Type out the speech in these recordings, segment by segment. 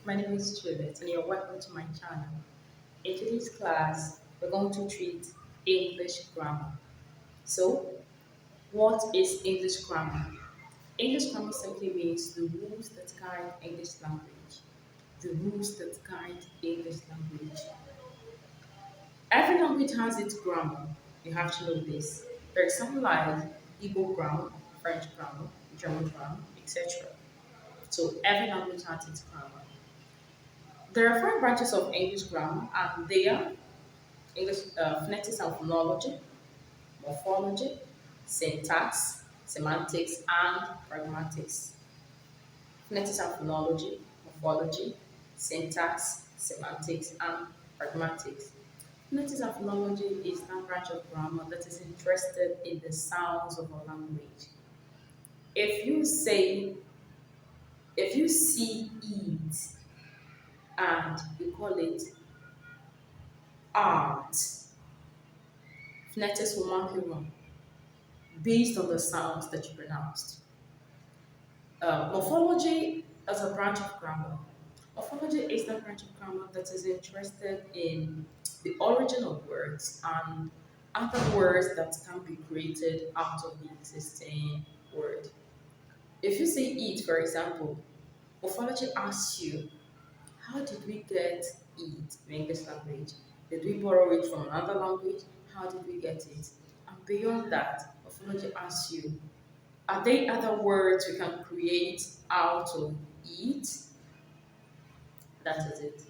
My name is Juliet and you're welcome to my channel. In today's class, we're going to treat English grammar. So, what is English grammar? English grammar simply means the rules that guide English language. The rules that guide English language. Every language has its grammar. You have to know this. For example, like Igbo grammar, French grammar, German grammar, etc. So every language has its grammar. There are five branches of English grammar, and they are English phonetics and phonology, morphology, syntax, semantics, and pragmatics. Phonetics and phonology, morphology, syntax, semantics, and pragmatics. Phonetics and phonology is that branch of grammar that is interested in the sounds of a language. If you say, if you see eat and you call it art, phonetics will mark you wrong based on the sounds that you pronounced. Morphology as a branch of grammar. Morphology is the branch of grammar that is interested in the origin of words and other words that can be created out of the existing word. If you say eat, for example, morphology asks you, how did we get it in English language? Did we borrow it from another language? How did we get it? And beyond that, morphology asks you, are there other words we can create out of it? That is it.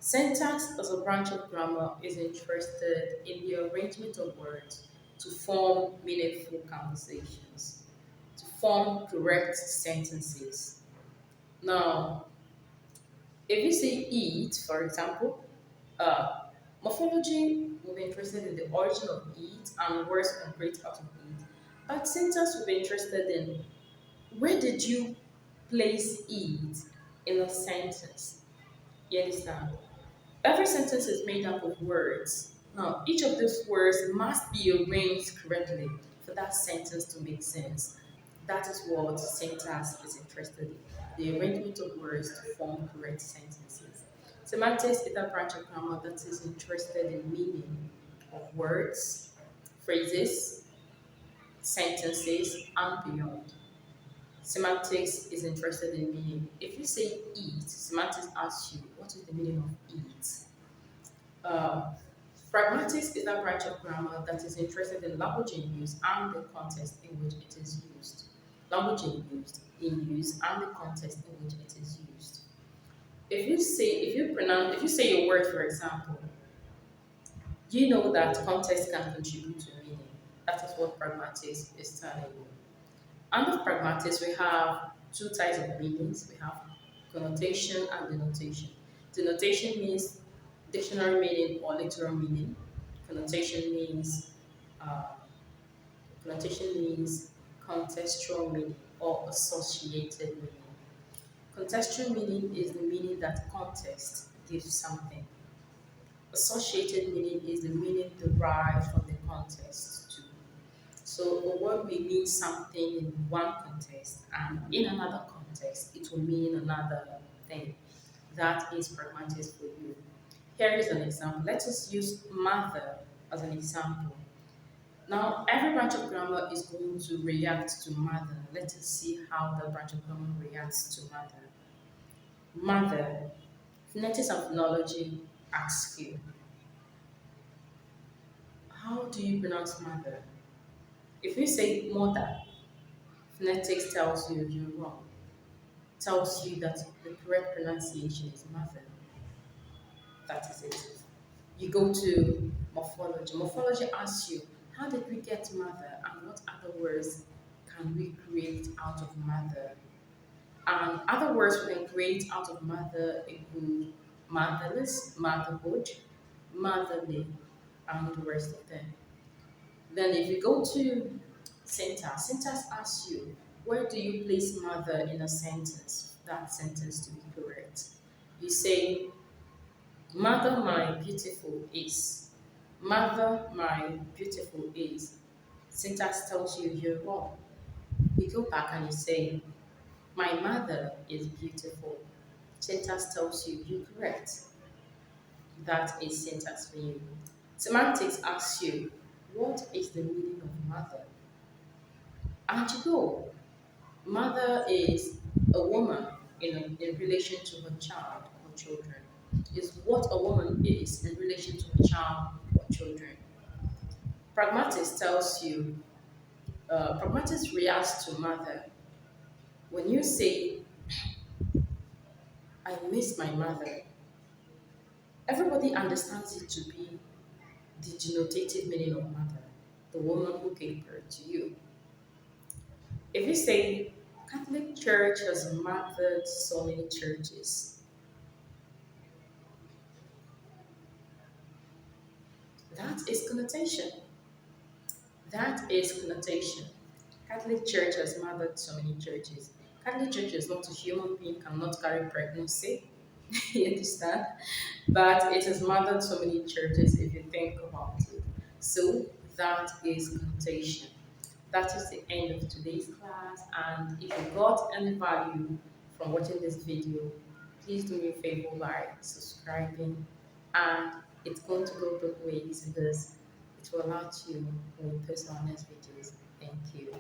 Syntax as a branch of grammar is interested in the arrangement of words to form meaningful conversations, to form correct sentences. Now, if you say eat, for example, uh, morphology will be interested in the origin of eat and words we can create out of it. But syntax will be interested in where did you place it in a sentence? You understand? Every sentence is made up of words. Now, each of those words must be arranged correctly for that sentence to make sense. That is what syntax is interested in, the arrangement of words to form correct sentences. Semantics is a branch of grammar that is interested in meaning of words, phrases, sentences, and beyond. Semantics is interested in meaning. If you say eat, semantics asks you, what is the meaning of eat? Uh, Pragmatics is that branch of grammar that is interested in language in use and the context in which it is used. Language in use, and the context in which it is used. If you say a word, for example, you know that context can contribute to meaning. That is what pragmatics is telling you. Under pragmatics, we have two types of meanings. We have connotation and denotation. Denotation means dictionary meaning or literal meaning. Connotation means uh, connotation means contextual meaning or associated meaning. Contextual meaning is the meaning that context gives something. Associated meaning is the meaning derived from the context too. So a word may mean something in one context, and in another context, it will mean another thing. That is pragmatics for you. Here is an example. Let us use mother as an example. Now, every branch of grammar is going to react to mother. Let us see how the branch of grammar reacts to mother. Mother, phonetics and phonology asks you, how do you pronounce mother? If you say mother, phonetics tells you you're wrong. Tells you that the correct pronunciation is mother. That is it. You go to morphology. Morphology asks you, how did we get mother and what other words can we create out of mother? And other words we can create out of mother include motherless, motherhood, motherly, and the rest of them. Then if you go to syntax, syntax asks you, where do you place mother in a sentence? That sentence to be correct. You say, mother my beautiful is. Mother my beautiful is. Syntax tells you you're wrong. You go back and you say, my mother is beautiful. Syntax tells you you're correct. That is syntax for you. Semantics asks you, what is the meaning of mother? And you go, mother is a woman in relation to her child or children. Is what a woman is in relation to her child or children. Pragmatics tells you, pragmatics reacts to mother. When you say, I miss my mother, everybody understands it to be the denotative meaning of mother, the woman who gave birth to you. If you say, Catholic Church has mothered so many churches, that is connotation. That is connotation. Catholic Church has mothered so many churches. Catholic Church is not a human being, cannot carry pregnancy. You understand? But it has mothered so many churches if you think about it. So that is connotation. That is the end of today's class. And if you got any value from watching this video, please do me a favor by subscribing. And it's going to go both ways because it will allow you when we post our next videos. Thank you.